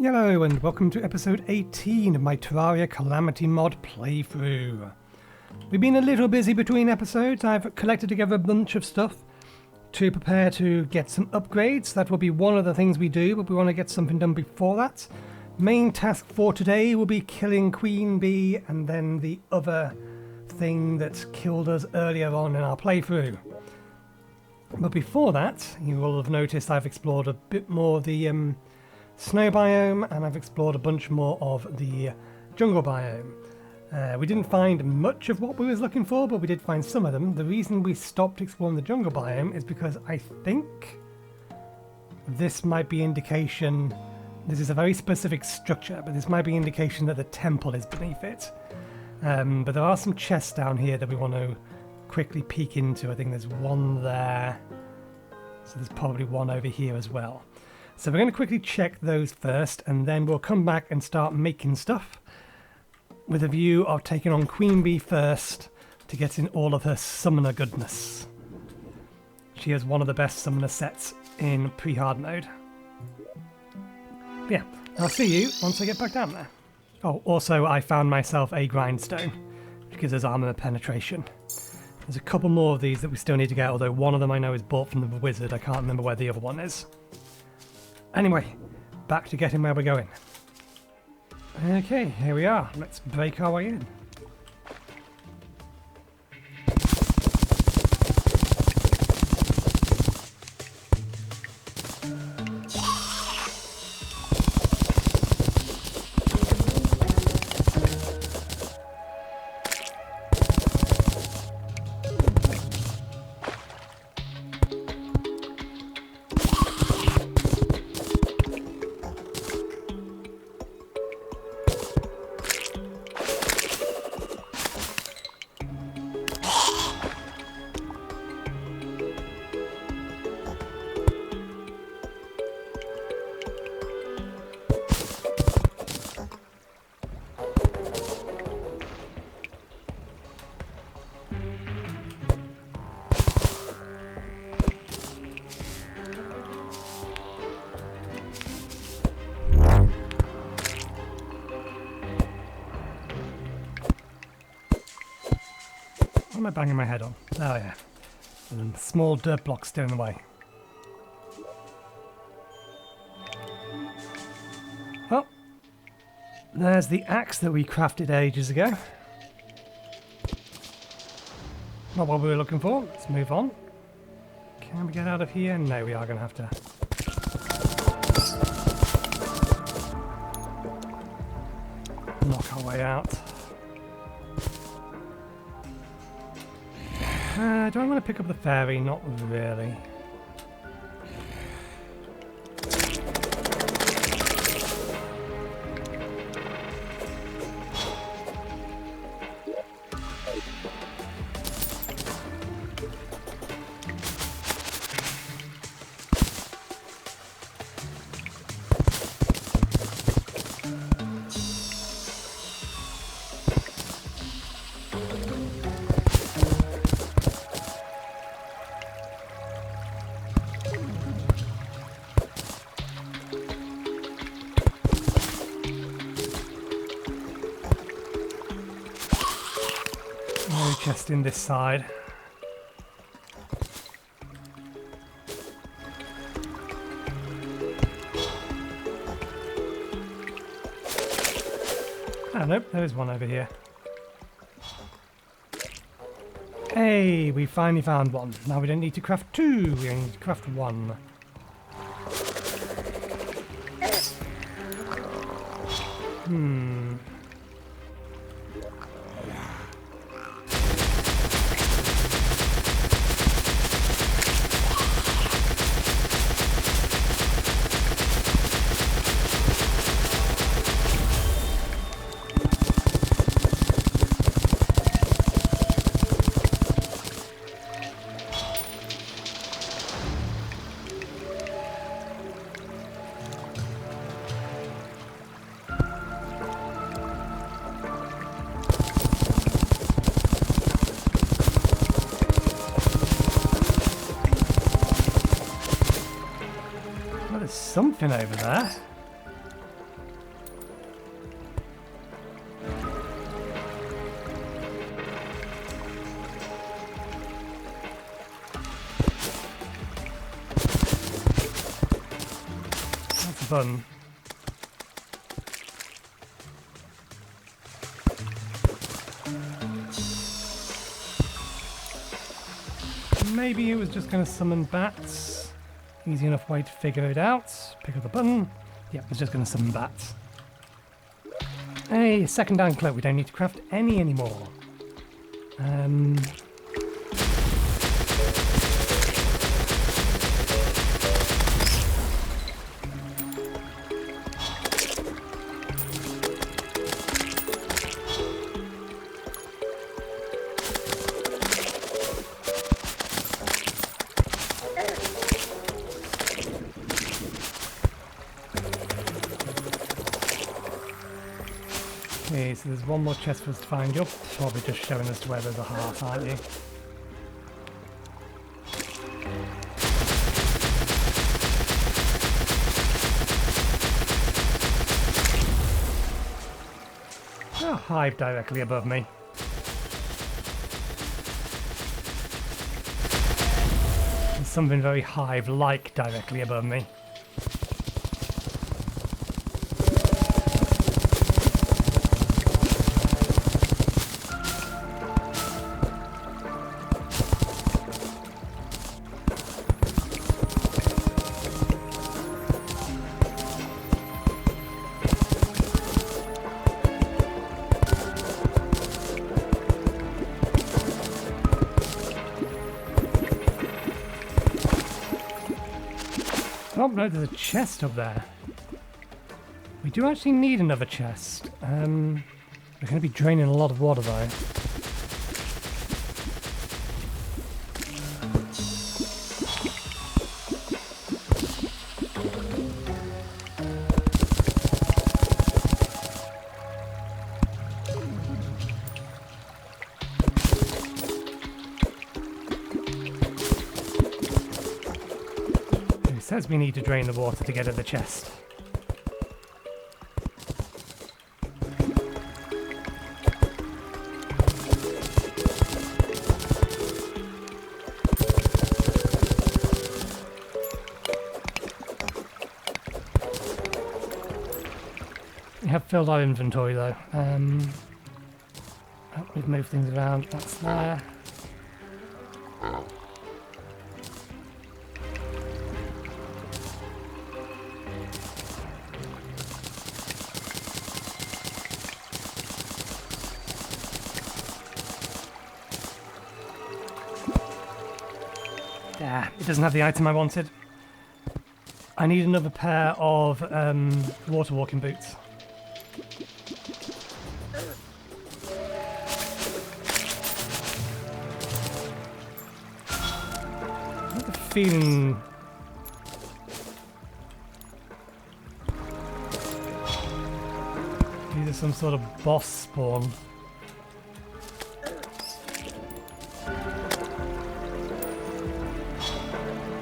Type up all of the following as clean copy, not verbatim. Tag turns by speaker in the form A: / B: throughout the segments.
A: Hello and welcome to episode 18 of my Terraria Calamity mod playthrough. We've been a little busy between episodes. I've collected together a bunch of stuff to prepare to get some upgrades. That will be one of the things we do, but we want to get something done before that. Main task for today will be killing Queen Bee and then the other thing that killed us earlier on in our playthrough. But before that, you will have noticed I've explored a bit more of the snow biome, and I've explored a bunch more of the jungle biome. We didn't find much of what we was looking for, but we did find some of them. The reason we stopped exploring the jungle biome is because I think this might be indication, this is a very specific structure, but this might be indication that the temple is beneath it. But there are some chests down here that we want to quickly peek into. I think there's one there, so there's probably one over here as well. So we're going to quickly check those first, and then we'll come back and start making stuff with a view of taking on Queen Bee first to get in all of her summoner goodness. She has one of the best summoner sets in pre-hard mode. But yeah, I'll see you once I get back down there. Oh, also I found myself a grindstone, which gives us armor penetration. There's a couple more of these that we still need to get, although one of them I know is bought from the wizard. I can't remember where the other one is. Anyway, back to getting where we're going. Okay, here we are. Let's break our way in. What am I banging my head on? Oh yeah. And small dirt blocks still in the way. Well, there's the axe that we crafted ages ago. Not what we were looking for. Let's move on. Can we get out of here? No, we are going to have to. Knock our way out. Do I want to pick up the fairy? Not really. Chest in this side. Oh nope, there is one over here. Hey, we finally found one. Now we don't need to craft two, we only need to craft one. Something over there. button. Maybe it was just going to summon bats. Easy enough way to figure it out. Pick up the button. Yep, it's just going to summon bats. Hey, second down cloak. We don't need to craft any anymore. Okay, so there's one more chest for us to find. You're probably just showing us to where there's a heart, aren't you? Oh, hive directly above me. There's something very hive-like directly above me. Oh no, there's a chest up there. We do actually need another chest. We're going to be draining a lot of water though. Says we need to drain the water to get at the chest. We have filled our inventory though. We've moved things around. That's there. It doesn't have the item I wanted. I need another pair of water walking boots. I have a feeling these are some sort of boss spawn.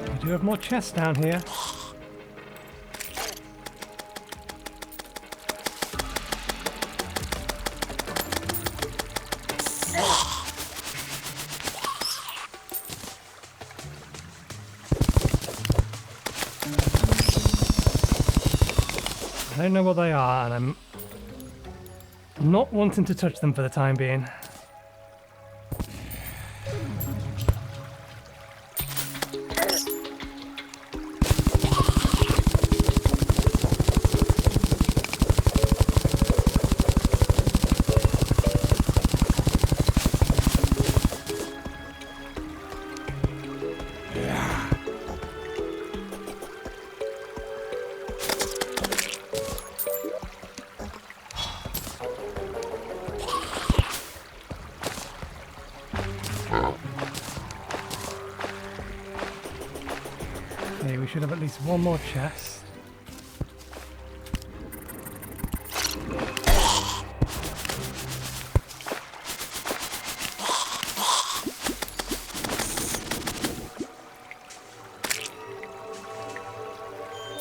A: We do have more chests down here. I don't know what they are, and I'm not wanting to touch them for the time being. Okay, we should have at least one more chest.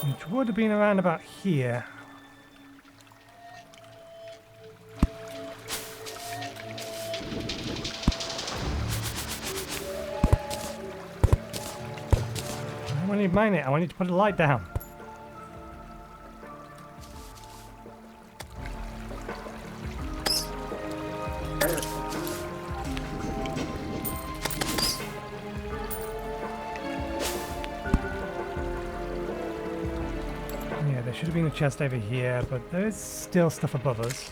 A: Which would have been around about here. I want to mine it. I want you to put a light down. Yeah, there should have been a chest over here, but there's still stuff above us.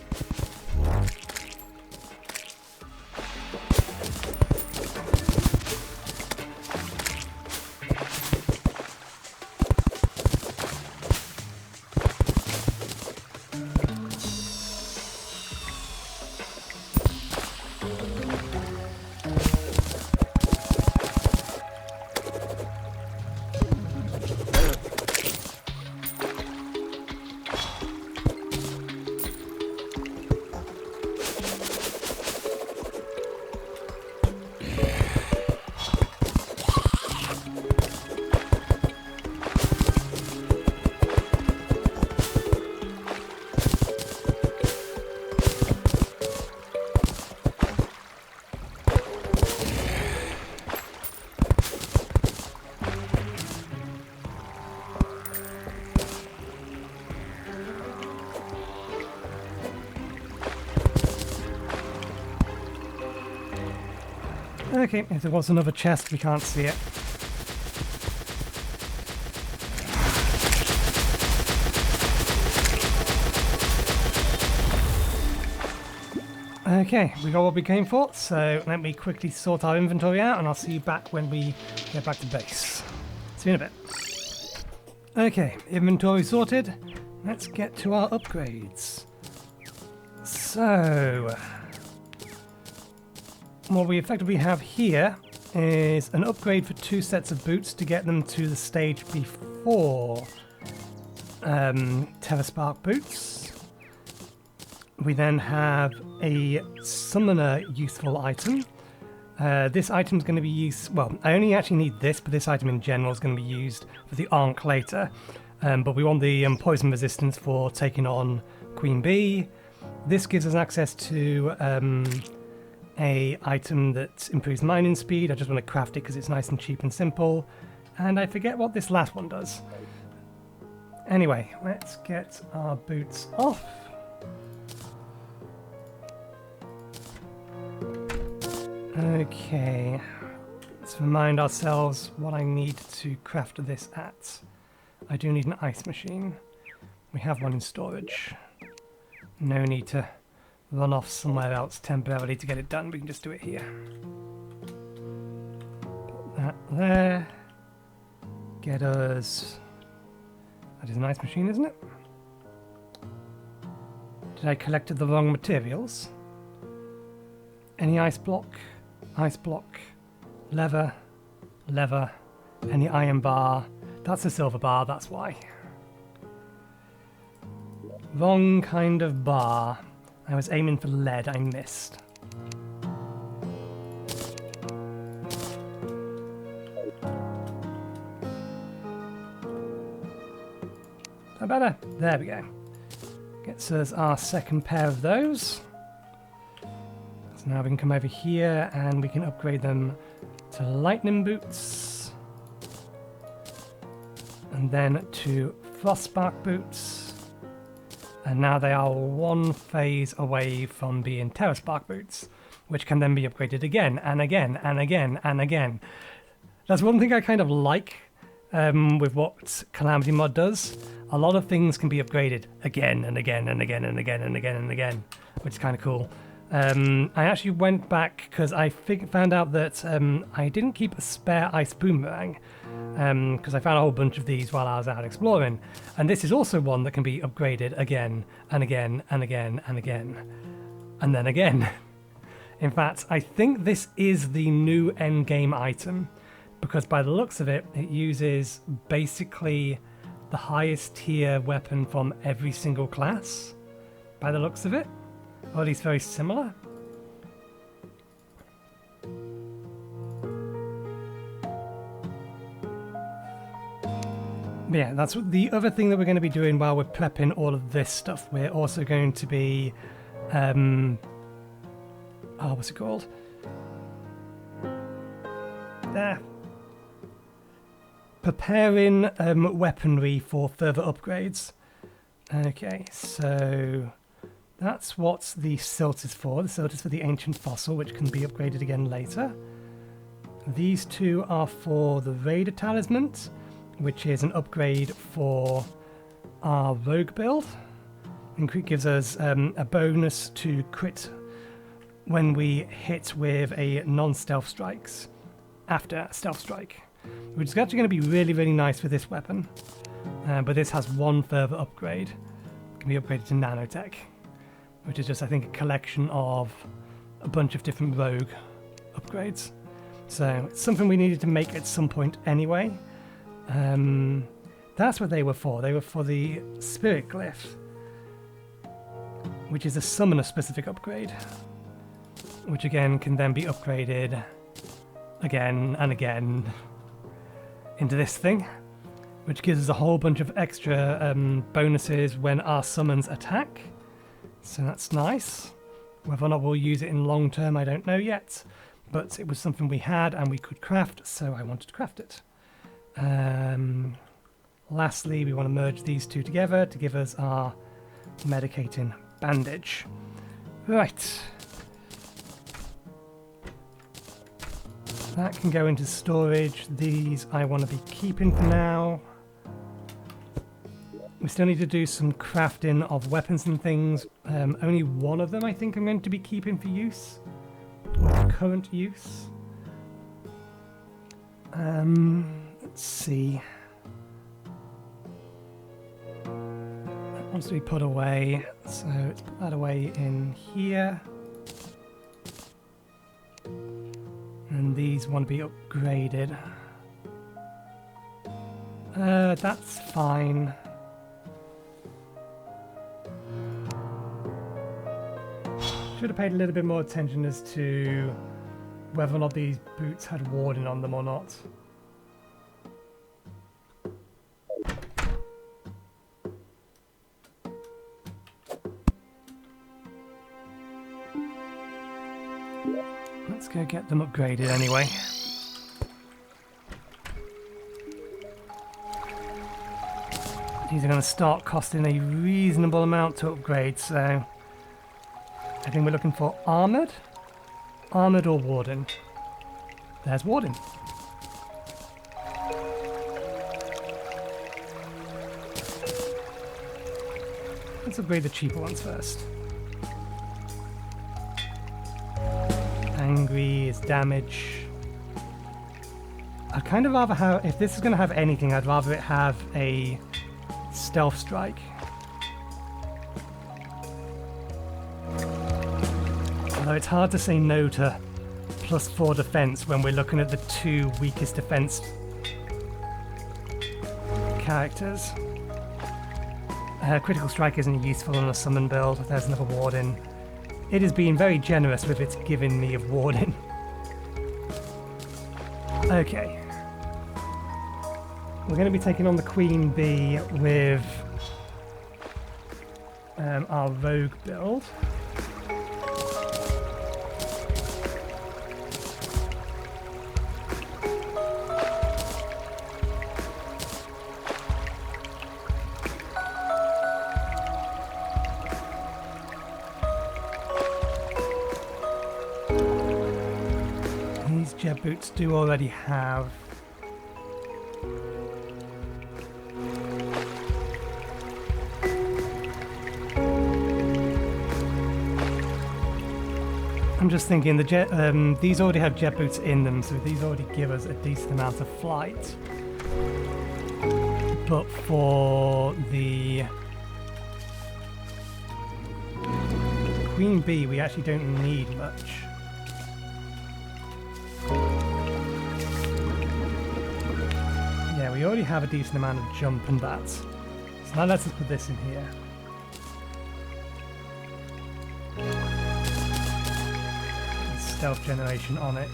A: Okay, if there was another chest, we can't see it. Okay, we got what we came for, so let me quickly sort our inventory out and I'll see you back when we get back to base. See you in a bit. Okay, inventory sorted. Let's get to our upgrades. So, what we effectively have here is an upgrade for 2 sets of boots to get them to the stage before Terraspark boots. We then have a summoner useful item. This item is going to be used, well, I only actually need this, but this item in general is going to be used for the Ankh later. But we want the poison resistance for taking on Queen Bee. This gives us access to a item that improves mining speed. I just want to craft it because it's nice and cheap and simple. And I forget what this last one does. Anyway, let's get our boots off. Okay, let's remind ourselves what I need to craft this at. I do need an ice machine. We have one in storage. No need to run off somewhere else temporarily to get it done. We can just do it here. Put that there. Get us... That is an ice machine, isn't it? Did I collect the wrong materials? Any ice block? Ice block. Lever. Lever. Any iron bar? That's a silver bar, that's why. Wrong kind of bar. I was aiming for lead, I missed. That better? There we go. Gets us our second pair of those. So now we can come over here and we can upgrade them to lightning boots. And then to frostbark boots. And now they are one phase away from being Terraspark boots, which can then be upgraded again and again and again and again. That's one thing I kind of like with what Calamity Mod does. A lot of things can be upgraded again and again and again and again and again and again, which is kind of cool. I actually went back because I found out that I didn't keep a spare ice boomerang because I found a whole bunch of these while I was out exploring, and this is also one that can be upgraded again and again and again and again and then again. In fact, I think this is the new endgame item because by the looks of it, it uses basically the highest tier weapon from every single class by the looks of it. Or at least very similar. Yeah, that's the other thing that we're going to be doing while we're prepping all of this stuff. We're also going to be... what's it called? Preparing weaponry for further upgrades. Okay, so... That's what the silt is for. The silt is for the ancient fossil, which can be upgraded again later. These two are for the Raider Talisman, which is an upgrade for our rogue build. And crit gives us a bonus to crit when we hit with a non-stealth strikes after stealth strike, which is actually going to be really, really nice with this weapon. But this has one further upgrade. It can be upgraded to nanotech, which is just, I think, a collection of a bunch of different rogue upgrades. So it's something we needed to make at some point anyway. That's what they were for. They were for the spirit glyph, which is a summoner specific upgrade, which again can then be upgraded again and again into this thing, which gives us a whole bunch of extra bonuses when our summons attack. So that's nice. Whether or not we'll use it in long term, I don't know yet, but it was something we had and we could craft, so I wanted to craft it. Lastly, we want to merge these two together to give us our medicating bandage. Right. That can go into storage. These I want to be keeping for now. We still need to do some crafting of weapons and things. Only one of them I think I'm going to be keeping for use. Or for current use. Let's see. That wants to be put away. So let's put that away in here. And these want to be upgraded. That's fine. Should have paid a little bit more attention as to whether or not these boots had warding on them or not. Let's go get them upgraded anyway. These are going to start costing a reasonable amount to upgrade, so I think we're looking for armoured? Armoured or warden? There's warden. Let's upgrade the cheaper ones first. Angry is damage. I'd kind of rather have, if this is going to have anything, I'd rather it have a stealth strike. Although it's hard to say no to +4 defense when we're looking at the two weakest defense characters. Critical strike isn't useful on a summon build. There's another warden. It is being very generous with its giving me of warden. Okay. We're going to be taking on the Queen Bee with our rogue build. Jet boots do already have. I'm just thinking the jet. These already have jet boots in them, so these already give us a decent amount of flight. But for the Queen Bee, we actually don't need much. We already have a decent amount of jump and that. So now let's just put this in here. And stealth generation on it.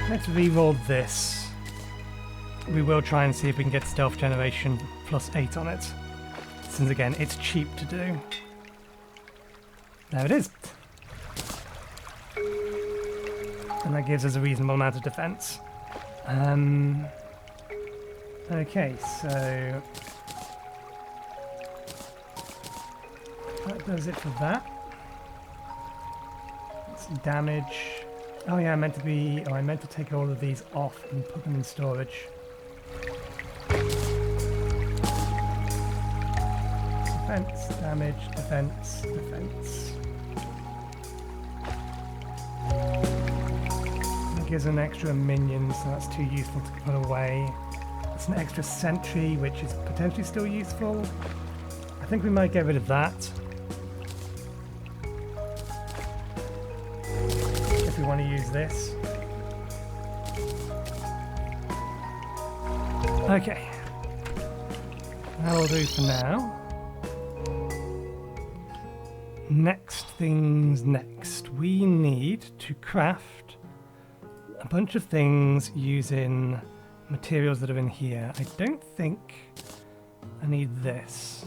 A: Let's re-roll this. We will try and see if we can get stealth generation +8 on it. Since again, it's cheap to do. There it is. And that gives us a reasonable amount of defense. Okay, so that does it for that. defense, damage. Oh yeah, I meant to take all of these off and put them in storage. Defense, damage, defense, defense. That gives an extra minion, so that's too useful to put away. That's an extra sentry, which is potentially still useful. I think we might get rid of that. If we want to use this. Okay. That'll do for now. Next things next. We need to craft a bunch of things using materials that are in here. I don't think I need this.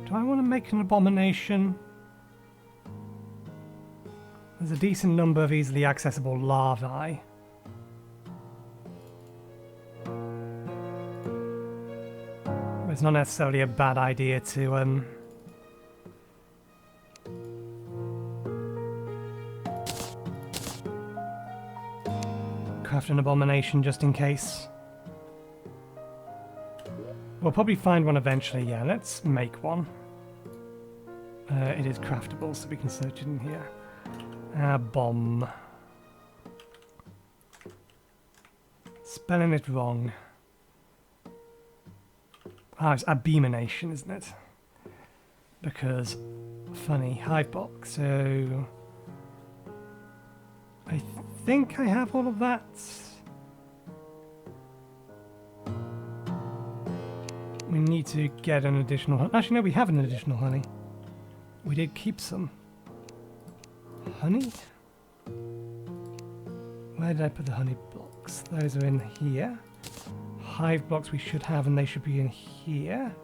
A: Do I want to make an abomination? There's a decent number of easily accessible larvae. It's not necessarily a bad idea to craft an abomination just in case. We'll probably find one eventually, yeah. Let's make one. It is craftable, so we can search it in here. Bomb. Spelling it wrong. Ah, it's abomination, isn't it? Because, funny, hive box, so... I think I have all of that. We need to get an additional... Actually, no, we have an additional honey. We did keep some. Honey? Where did I put the honey blocks? Those are in here. Hive blocks we should have, and they should be in here.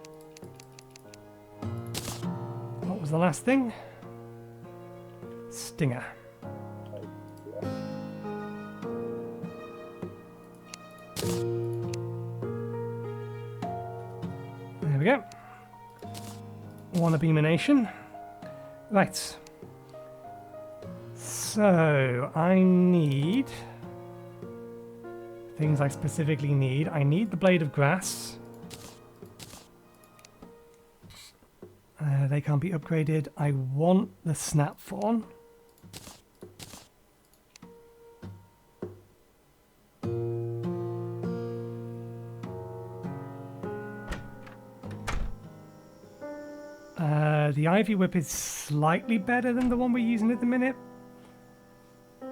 A: What was the last thing? Stinger. There we go. One abomination. Right. So, I need... things I specifically need. I need the blade of grass. They can't be upgraded. I want the snap fawn. The ivy whip is slightly better than the one we're using at the minute.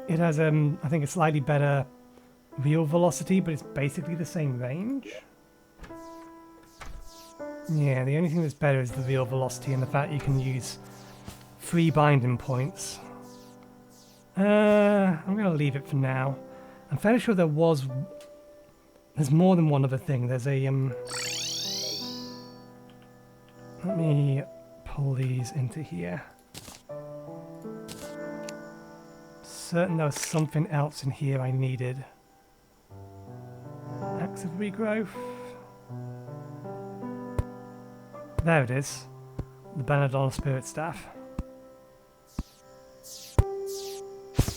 A: It has, I think, a slightly better real velocity, but it's basically the same range. Yeah, the only thing that's better is the real velocity and the fact you can use 3 binding points. I'm going to leave it for now. I'm fairly sure there's more than one other thing. There's a, let me pull these into here. Certain there was something else in here I needed. Axe of regrowth. There it is. The Benadonna Spirit Staff.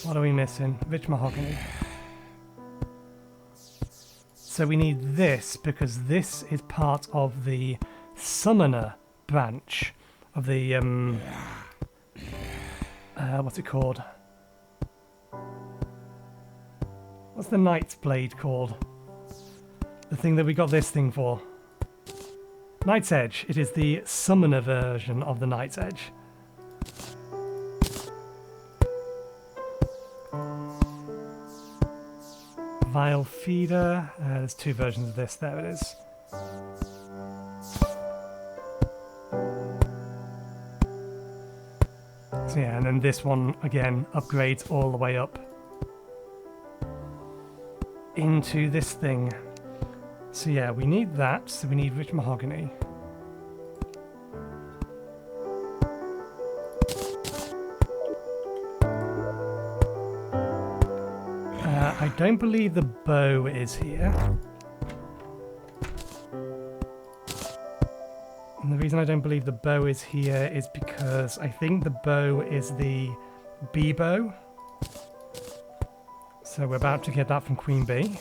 A: What are we missing? Rich mahogany. So we need this because this is part of the Summoner branch of the what's it called? What's the Knight's Blade called? The thing that we got this thing for. Knight's Edge. It is the Summoner version of the Knight's Edge. Vile Feeder. There's 2 versions of this. There it is. So yeah, and then this one, again, upgrades all the way up into this thing. So yeah, we need that, so we need rich mahogany. I don't believe the bow is here. And the reason I don't believe the bow is here is because I think the bow is the bee bow. So we're about to get that from Queen Bee.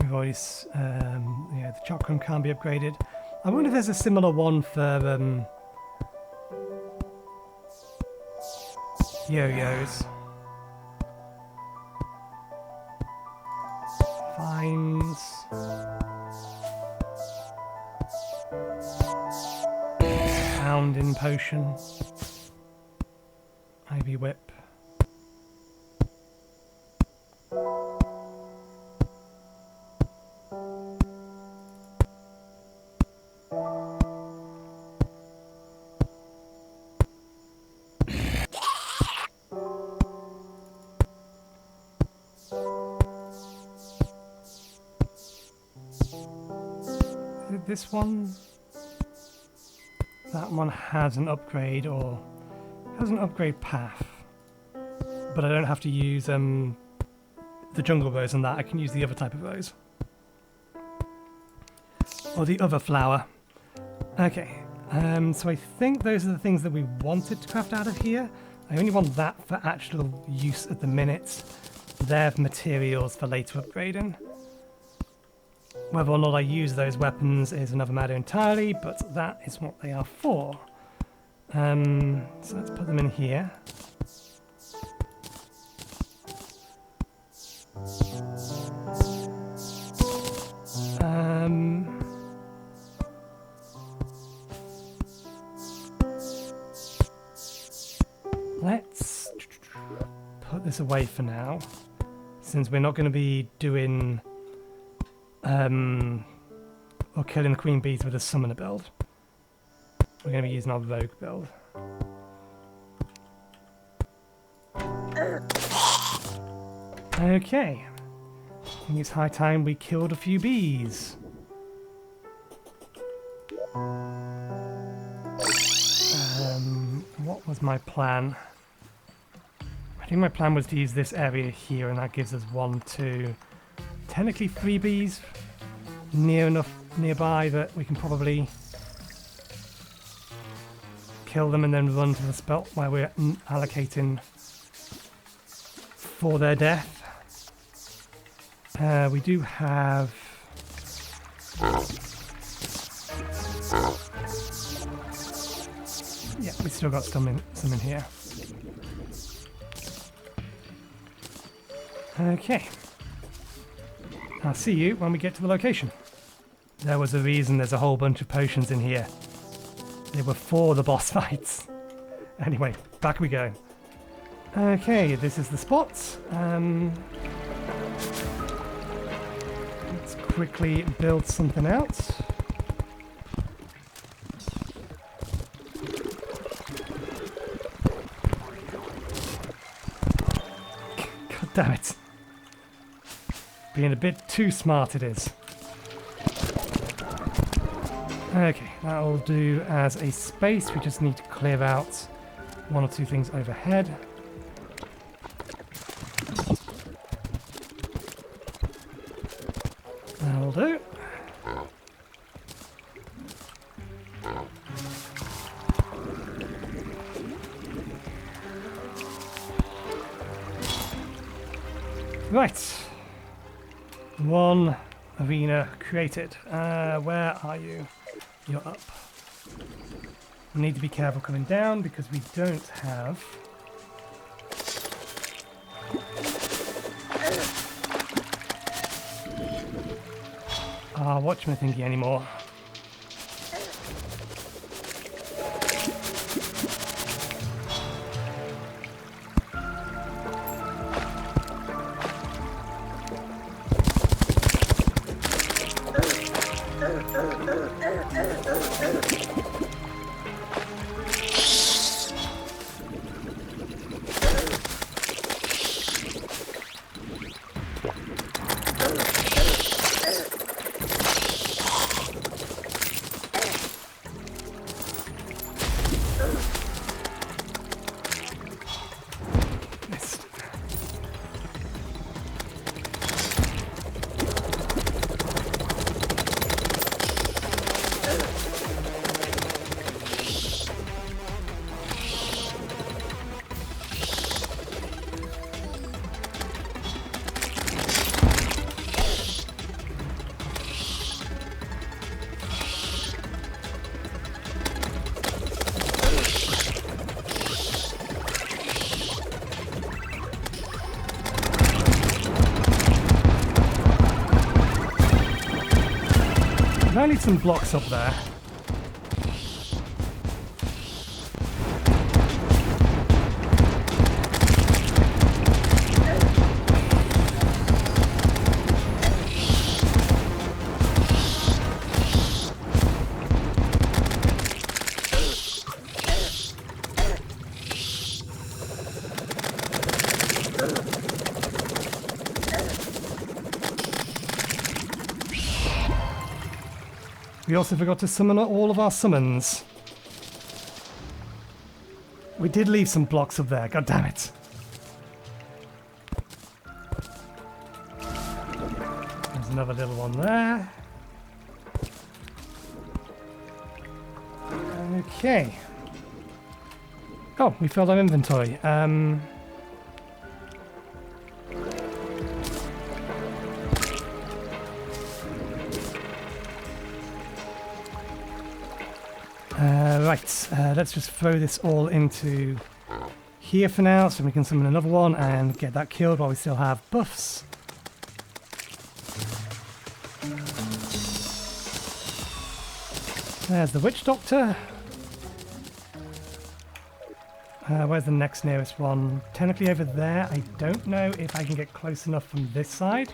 A: We've already, yeah, the chakram can't be upgraded. I wonder if there's a similar one for yo-yos. Fines. Pounding potion. Ivy whip. This one, that one has an upgrade or has an upgrade path, but I don't have to use the jungle rose on that. I can use the other type of rose or the other flower. Okay, so I think those are the things that we wanted to craft out of here. I only want that for actual use at the minute. They're materials for later upgrading. Whether or not I use those weapons is another matter entirely, but that is what they are for. So let's put them in here. Let's put this away for now, since we're not going to be doing or killing the queen bees with a summoner build. We're going to be using our rogue build. Okay. I think it's high time we killed a few bees. What was my plan? I think my plan was to use this area here, and that gives us 1, 2, technically 3 bees nearby that we can probably kill them and then run to the spot where we're allocating for their death. We do have yeah, we still got some in here. Okay. I'll see you when we get to the location. There was a reason there's a whole bunch of potions in here. They were for the boss fights. Anyway, back we go. Okay, this is the spot. Let's quickly build something out. God damn it. Being a bit too smart it is. Okay, that'll do as a space. We just need to clear out 1 or 2 things overhead. That'll do. Right. 1 arena created. Where are you? You're up. We need to be careful coming down because we don't have our watchman thingy anymore. I need some blocks up there. We also forgot to summon all of our summons. We did leave some blocks up there, god damn it. There's another little one there. Okay. Oh, we filled our inventory. Right, let's just throw this all into here for now so we can summon another one and get that killed while we still have buffs. There's the witch doctor. Where's the next nearest one? Technically over there. I don't know if I can get close enough from this side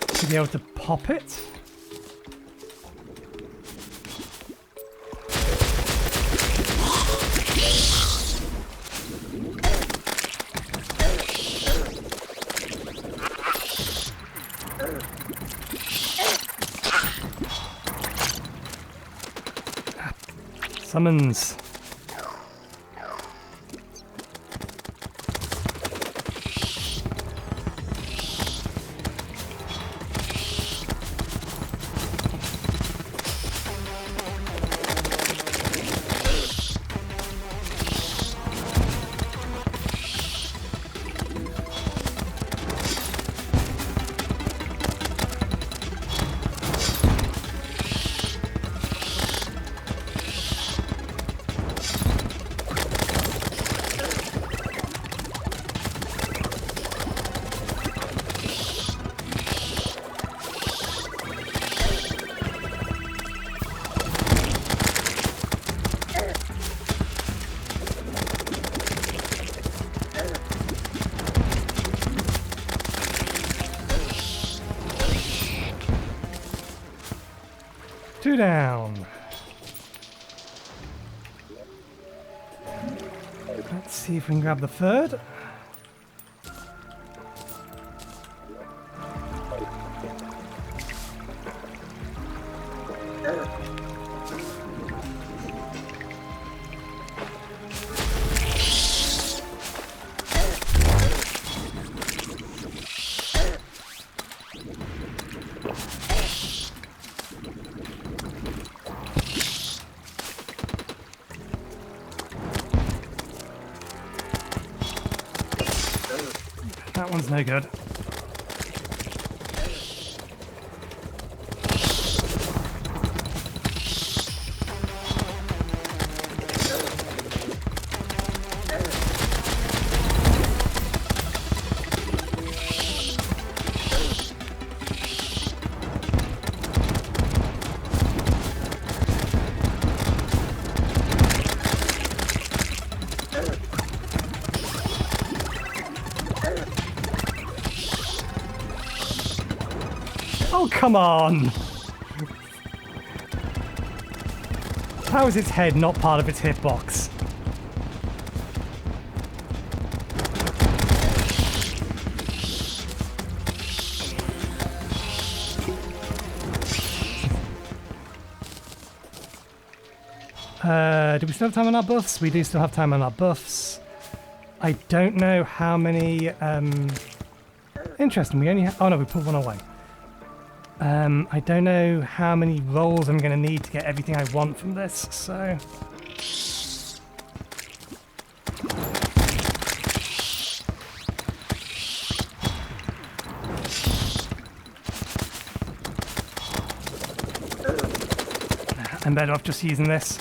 A: to be able to pop it. Summons. Two down. Let's see if we can grab the third. That one's no good. Oh, come on! How is its head not part of its hitbox? Do we still have time on our buffs? We do still have time on our buffs. I don't know how many... Interesting, we only have... Oh no, we put one away. I don't know how many rolls I'm going to need to get everything I want from this, so... I'm better off just using this.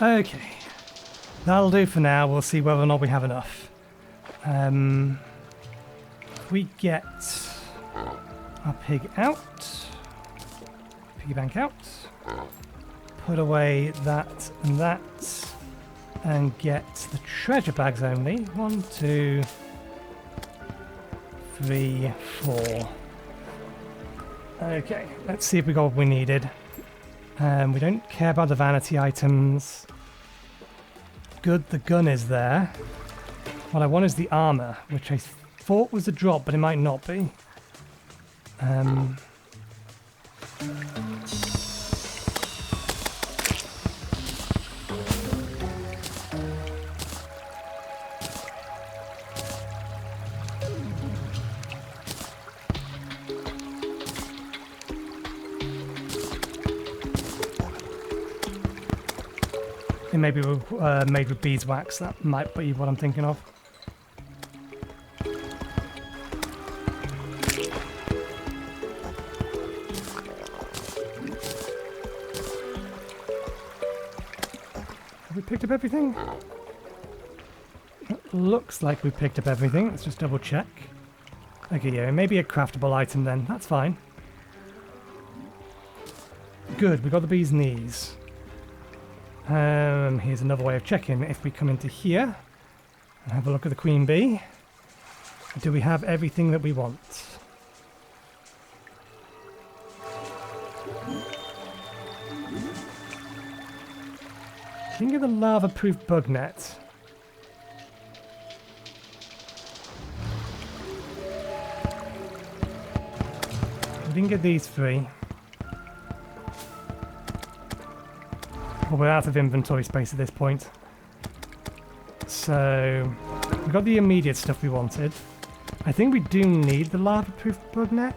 A: Okay. That'll do for now. We'll see whether or not we have enough. We get our pig out. Piggy bank out. Put away that and that. And get the treasure bags only. 1, 2, 3, 4. Okay, let's see if we got what we needed. We don't care about the vanity items. Good, the gun is there. What I want is the armor, which I thought was a drop, but it might not be. It may be made with beeswax. That might be what I'm thinking of. Have we picked up everything? It looks like we picked up everything. Let's just double check. Okay, yeah, maybe a craftable item then. That's fine. Good, we got the bee's knees. Here's another way of checking. If we come into here and have a look at the queen bee, do we have everything that we want? Didn't get the lava-proof bug net. We didn't get these 3. Well, we're out of inventory space at this point. So, we got the immediate stuff we wanted. I think we do need the lava-proof bug net.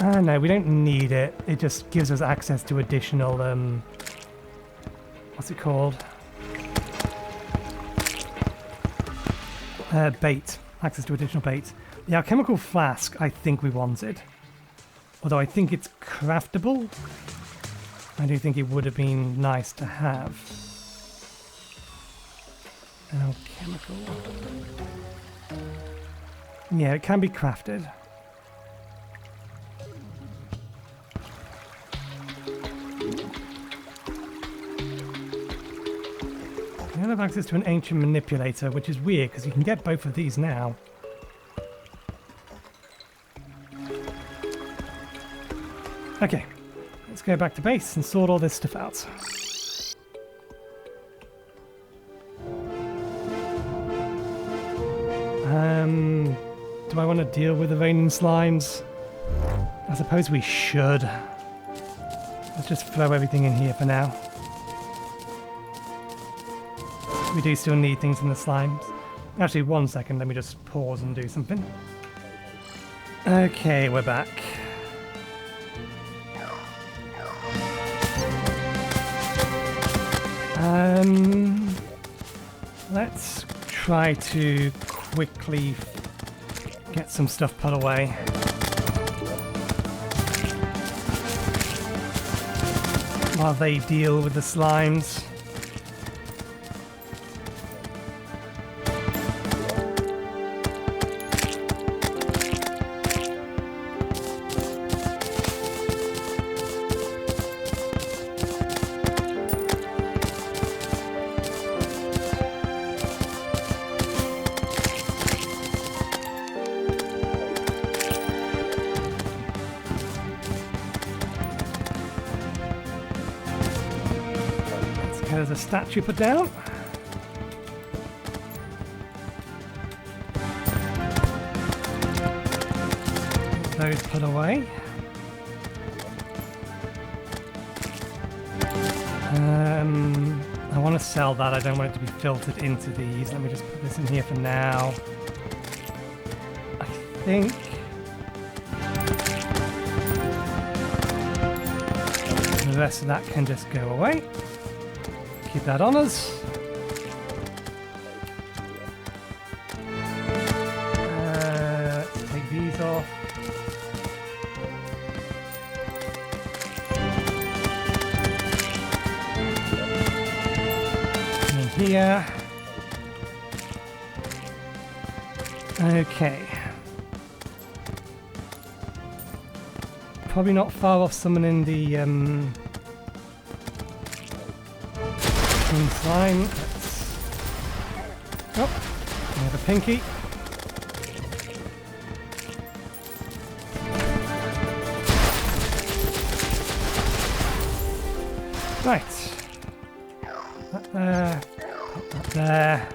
A: No, we don't need it. It just gives us access to additional, what's it called? Bait. Access to additional bait. The alchemical flask, I think we wanted. Although I think it's craftable. I do think it would have been nice to have. Alchemical. Yeah, it can be crafted. I don't have access to an ancient manipulator, which is weird because you can get both of these now. Okay. Let's go back to base and sort all this stuff out. Do I want to deal with the raining slimes? I suppose we should. Let's just throw everything in here for now. We do still need things in the slimes. Actually, 1 second, let me just pause and do something. Okay, we're back. Let's try to quickly get some stuff put away. While they deal with the slimes. There's a statue put down. Those put away. I want to sell that. I don't want it to be filtered into these. Let me just put this in here for now. I think the rest of that can just go away. Keep that on us. Let's take these off. here. Okay. Probably not far off summoning the green slime. Oh, we have a pinky. Right. That there. Put that there.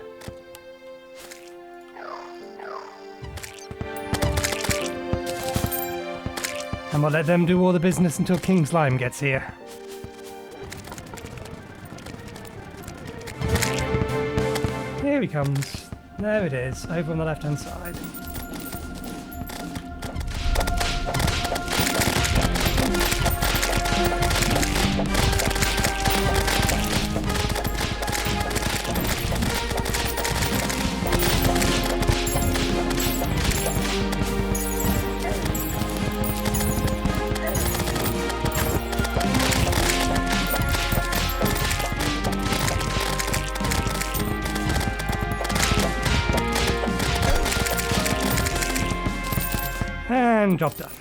A: And we'll let them do all the business until King Slime gets here. Here he comes. There it is, over on the left-hand side. And job done.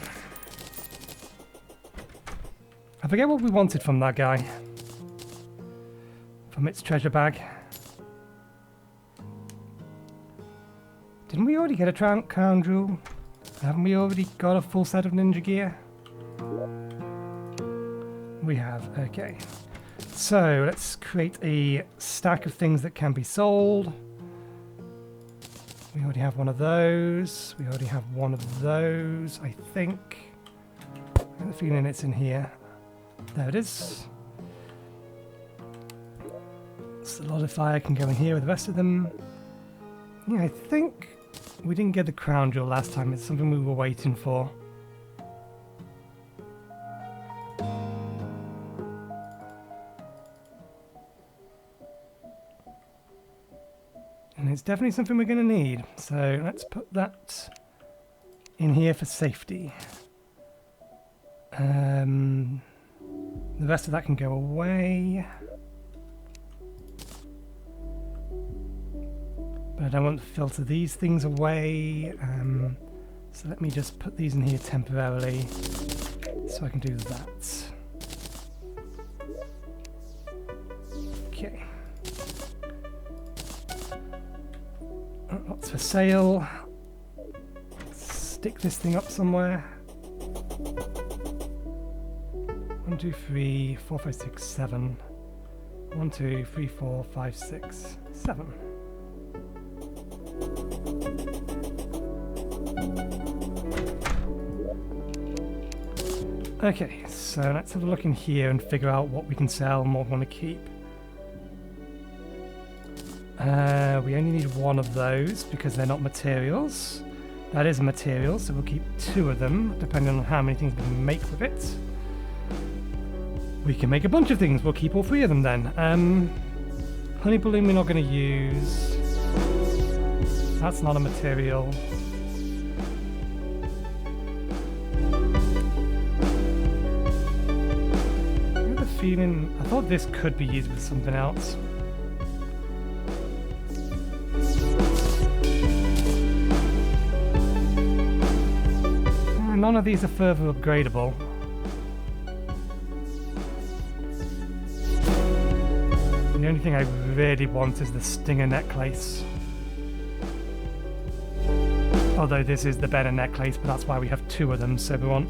A: I forget what we wanted from that guy. From its treasure bag. Didn't we already get a crown jewel? Haven't we already got a full set of ninja gear? We have, okay. So let's create a stack of things that can be sold. We already have one of those. We already have one of those, I think. I have the feeling it's in here. There it is. Solidify can go in here with the rest of them. Yeah, I think we didn't get the crown jewel last time. It's something we were waiting for. And it's definitely something we're going to need. So let's put that in here for safety. The rest of that can go away. But I don't want to filter these things away. So let me just put these in here temporarily so I can do that. Okay. What's for sale? Stick this thing up somewhere. 1, 2, 3, 4, 5, 6, 7. 1, 2, 3, 4, 5, 6, 7. Okay, so let's have a look in here and figure out what we can sell and what we want to keep. We only need one of those because they're not materials. That is a material, so we'll keep 2 of them, depending on how many things we can make with it. We can make a bunch of things. We'll keep all 3 of them then. Honey balloon we're not going to use. That's not a material. I have a feeling... I thought this could be used with something else. None of these are further upgradable. The only thing I really want is the stinger necklace. Although this is the better necklace, but that's why we have 2 of them. So we want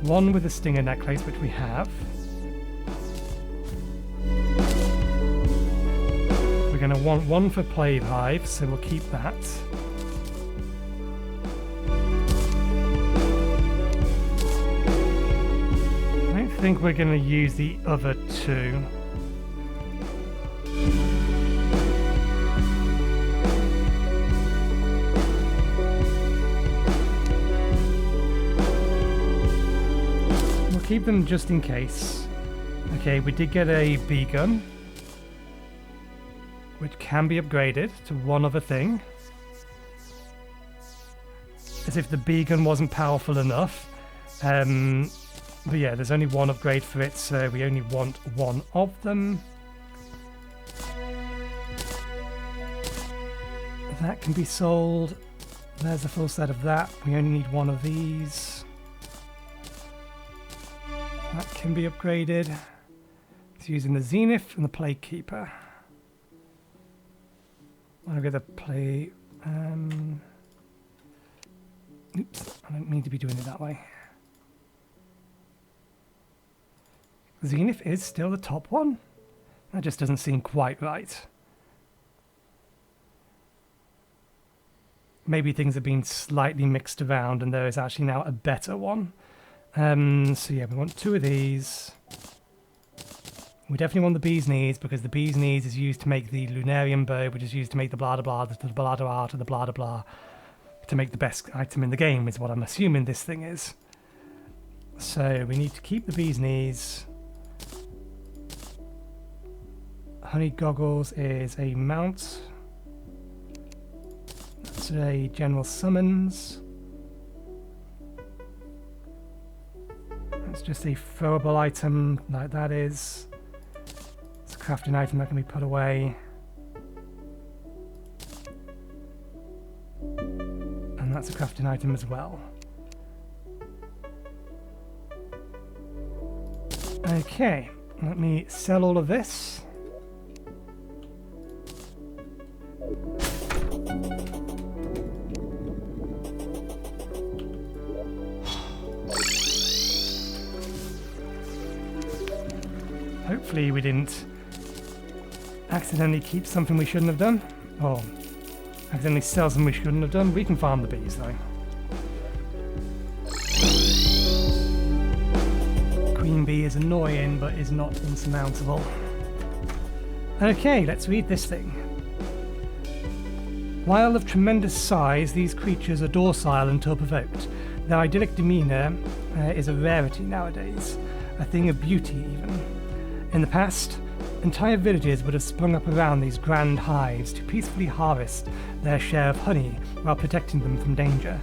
A: one with the stinger necklace, which we have. We're going to want one for Plague Hive, so we'll keep that. I think we're going to use the other 2. We'll keep them just in case. Okay, we did get a bee gun, which can be upgraded to one other thing. As if the bee gun wasn't powerful enough. But yeah, there's only one upgrade for it, so we only want one of them. That can be sold. There's a full set of that. We only need one of these. That can be upgraded. It's using the Zenith and the Plague Keeper. I'll get the play. Oops, I don't mean to be doing it that way. Zenith is still the top one? That just doesn't seem quite right. Maybe things have been slightly mixed around and there is actually now a better one. So yeah, we want 2 of these. We definitely want the bee's knees because the bee's knees is used to make the Lunarian bow, which is used to make the blah blah blah, the blah blah to the blah blah blah, to make the best item in the game is what I'm assuming this thing is. So we need to keep the bee's knees. Honey goggles is a mount. That's a general summons. That's just a throwable item like that is. It's a crafting item that can be put away. And that's a crafting item as well. Okay, let me sell all of this. Hopefully we didn't accidentally keep something we shouldn't have done, or accidentally sell something we shouldn't have done. We can farm the bees though. Queen bee is annoying but is not insurmountable. Okay, let's read this thing. While of tremendous size, these creatures are docile until provoked. Their idyllic demeanour is a rarity nowadays, a thing of beauty even. In the past, entire villages would have sprung up around these grand hives to peacefully harvest their share of honey while protecting them from danger.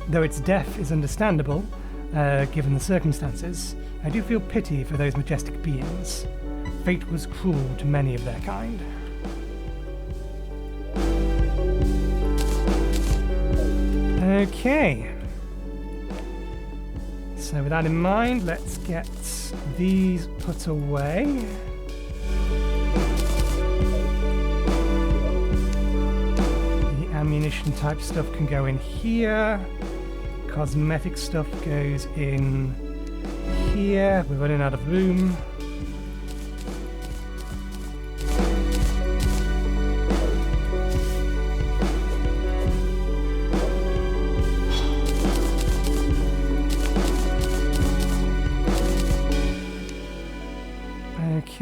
A: Though its death is understandable, given the circumstances, I do feel pity for those majestic beings. Fate was cruel to many of their kind. Okay. So with that in mind, let's get these put away. The ammunition type stuff can go in here. Cosmetic stuff goes in here. We're running out of room.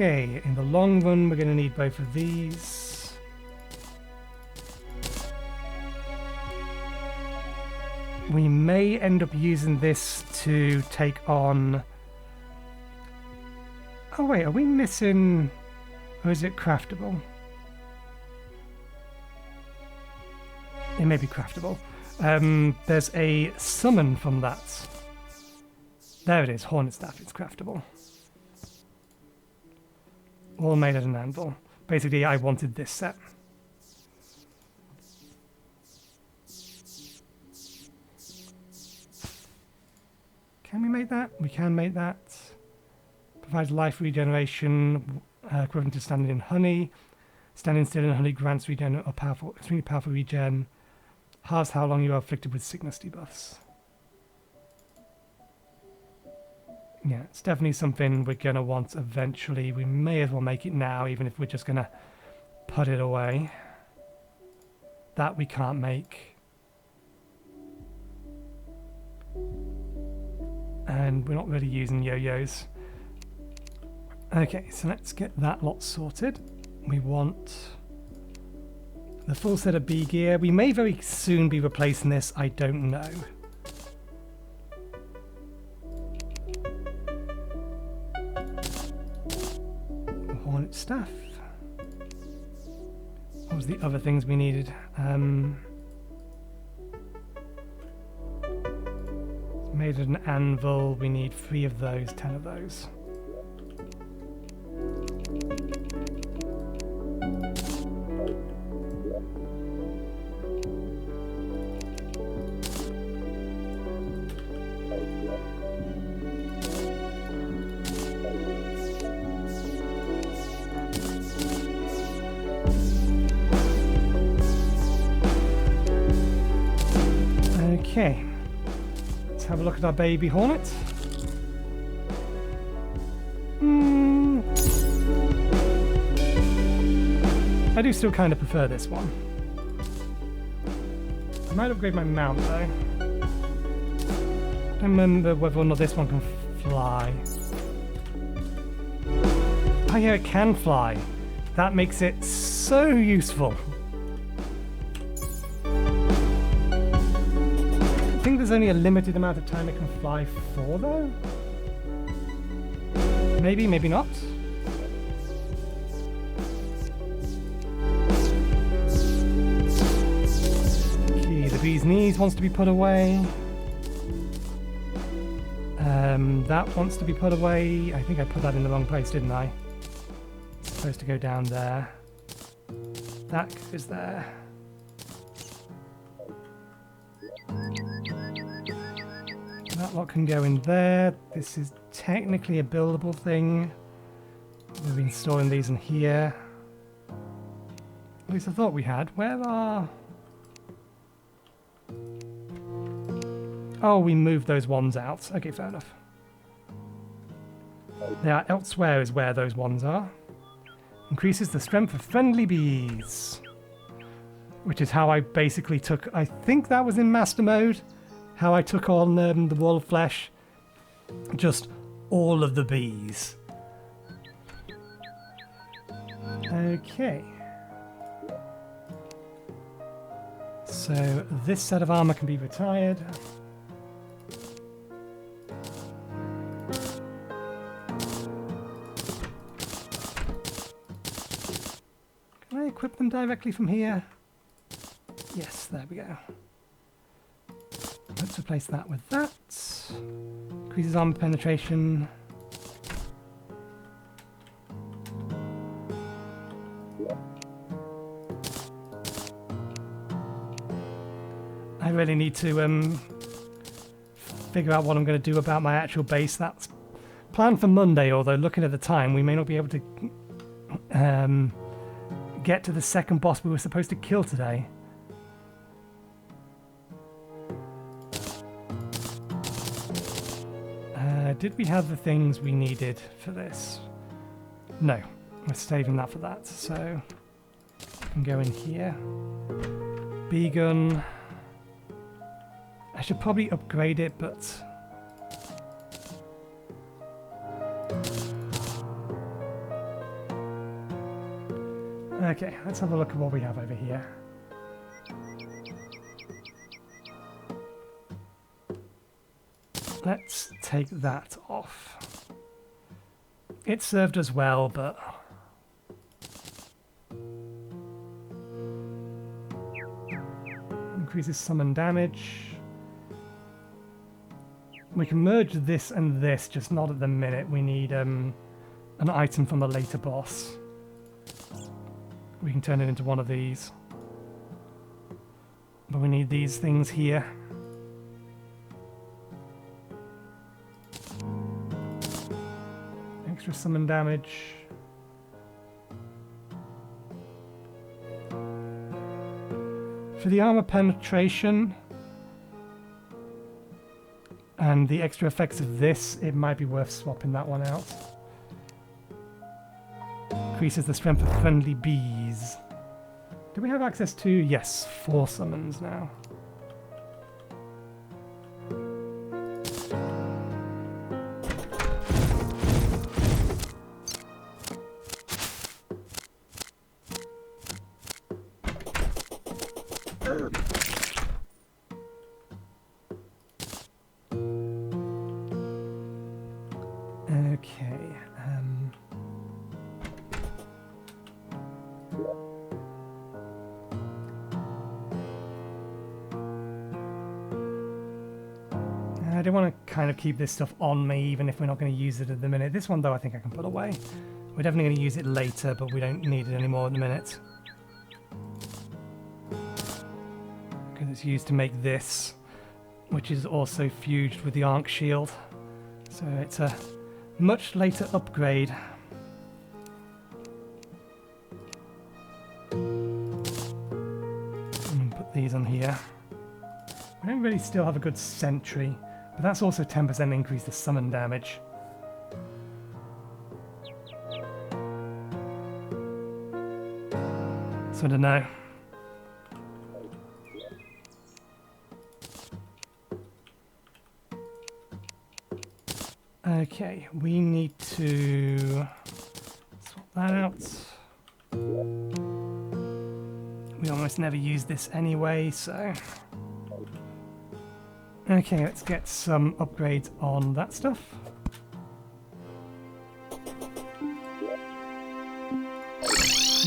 A: Okay, in the long run we're going to need both of these. We may end up using this to take on... Oh wait, are we missing... Or is it craftable? It may be craftable. There's a summon from that. There it is, Hornet Staff, it's craftable. All made at an anvil. Basically, I wanted this set. Can we make that? We can make that. Provides life regeneration, equivalent to standing in honey. Standing still in honey grants regen or powerful, extremely powerful regen. Halves how long you are afflicted with sickness debuffs. Yeah, it's definitely something we're going to want eventually. We may as well make it now, even if we're just going to put it away. That we can't make. And we're not really using yo-yos. Okay, so let's get that lot sorted. We want the full set of bee gear. We may very soon be replacing this, I don't know. Hornet staff. What was the other things we needed? Made an anvil, we need 3 of those, 10 of those. Okay, let's have a look at our baby hornet. I do still kind of prefer this one. I might upgrade my mount though. I don't remember whether or not this one can fly. Oh yeah, it can fly. That makes it so useful. I think there's only a limited amount of time it can fly for though. Maybe, maybe not. Okay, the bee's knees wants to be put away. That wants to be put away. I think I put that in the wrong place, didn't I? It's supposed to go down there. That goes there. That lot can go in there. This is technically a buildable thing. We've been storing these in here. At least I thought we had. Where are... Oh, we moved those ones out. Okay, fair enough. Now, elsewhere is where those ones are. Increases the strength of friendly bees. Which is how I basically took... I think that was in master mode. How I took on the wall of flesh. Just all of the bees. Okay. So this set of armor can be retired. Can I equip them directly from here? Yes, there we go. Let's replace that with that. Increases armor penetration. I really need to figure out what I'm going to do about my actual base. That's planned for Monday, although looking at the time, we may not be able to get to the second boss we were supposed to kill today. Did we have the things we needed for this? No, we're saving that for that. So I can go in here. Bee gun. I should probably upgrade it, but okay, let's have a look at what we have over here. Let's take that off. It served us well, but increases summon damage. We can merge this and this, just not at the minute. We need an item from a later boss. We can turn it into one of these. But we need these things here. Extra summon damage. For the armor penetration and the extra effects of this, it might be worth swapping that one out. Increases the strength of friendly bees. Do we have access to? Yes, 4 summons now. I do want to kind of keep this stuff on me, even if we're not going to use it at the minute. This one, though, I think I can put away. We're definitely going to use it later, but we don't need it anymore at the minute. Because it's used to make this, which is also fused with the Arc Shield. So it's a much later upgrade. Put these on here. We don't really still have a good sentry, but that's also 10% increase to summon damage. So I don't know. Okay, we need to swap that out. We almost never use this anyway, so... Okay, let's get some upgrades on that stuff.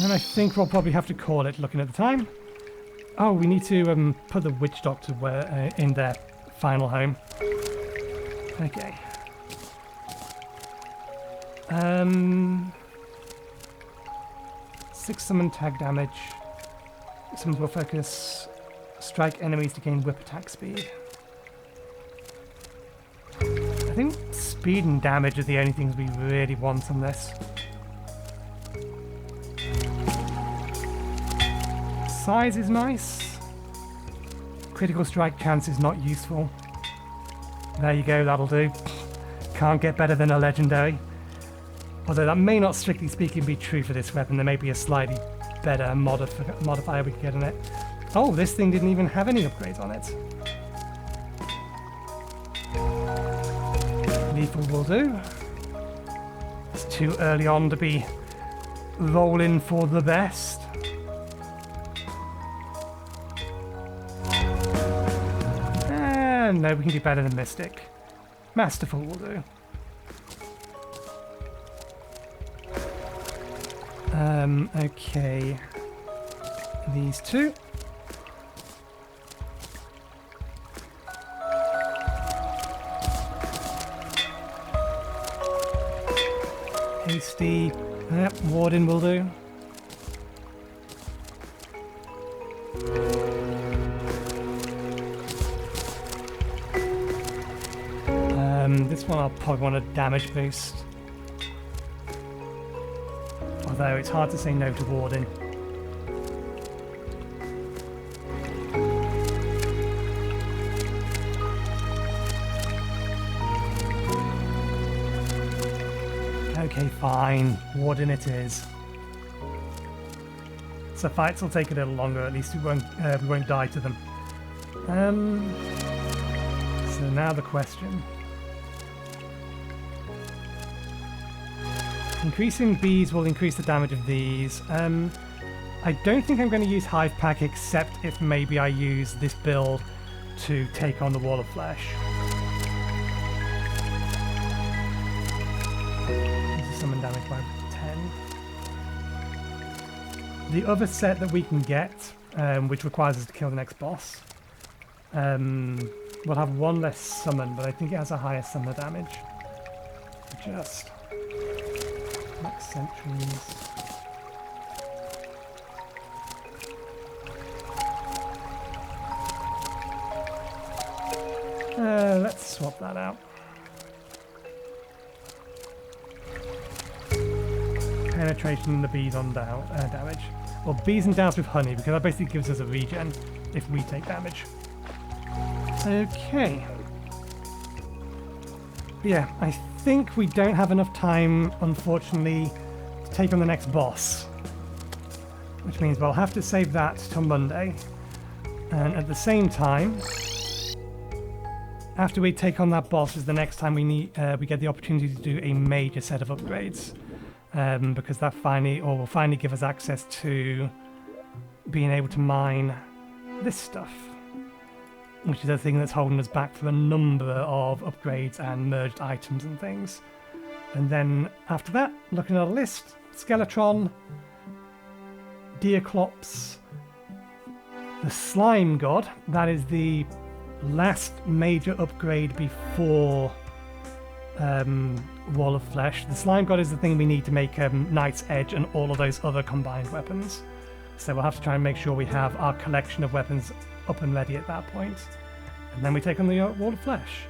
A: And I think we'll probably have to call it, looking at the time. Oh, we need to put the witch doctor in their final home. Okay. 6 summon tag damage. Summons will focus. Strike enemies to gain whip attack speed. I think speed and damage are the only things we really want on this. Size is nice. Critical strike chance is not useful. There you go, that'll do. Can't get better than a legendary. Although that may not strictly speaking be true for this weapon, there may be a slightly better modifier we could get on it. Oh, this thing didn't even have any upgrades on it. Lethal will do. It's too early on to be rolling for the best. No, we can do better than Mystic. Masterful will do. Okay. These two. Hasty. Yep, Warden will do. This one I'll probably want a damage boost. Although it's hard to say no to Warden. Okay, fine. Warden it is. So fights will take a little longer, at least we won't die to them. So now the question. Increasing bees will increase the damage of these. I don't think I'm going to use Hive Pack except if maybe I use this build to take on the Wall of Flesh. This is summon damage by 10. The other set that we can get, which requires us to kill the next boss, will have one less summon, but I think it has a higher summoner damage. Just... Max sentries. Let's swap that out. Penetration and the bees on damage. Well, bees and douse with honey, because that basically gives us a regen if we take damage. Okay. Yeah, I think we don't have enough time, unfortunately, to take on the next boss. Which means we'll have to save that till Monday. And at the same time, after we take on that boss is the next time we get the opportunity to do a major set of upgrades. Because that will finally give us access to being able to mine this stuff. Which is the thing that's holding us back from a number of upgrades and merged items and things. And then after that, looking at a list, Skeletron, Deerclops, the Slime God, that is the last major upgrade before Wall of Flesh. The Slime God is the thing we need to make Knight's Edge and all of those other combined weapons. So we'll have to try and make sure we have our collection of weapons up and ready at that point. And then we take on the Wall of Flesh.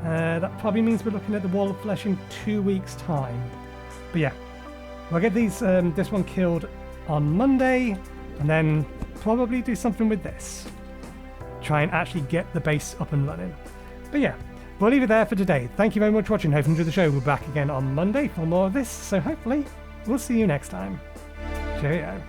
A: That probably means we're looking at the Wall of Flesh in 2 weeks' time. But yeah, we'll get this one killed on Monday, and then probably do something with this. try and actually get the base up and running. But yeah, we'll leave it there for today. Thank you very much for watching. Hope you enjoyed the show. We're back again on Monday for more of this, so hopefully we'll see you next time. Cheerio.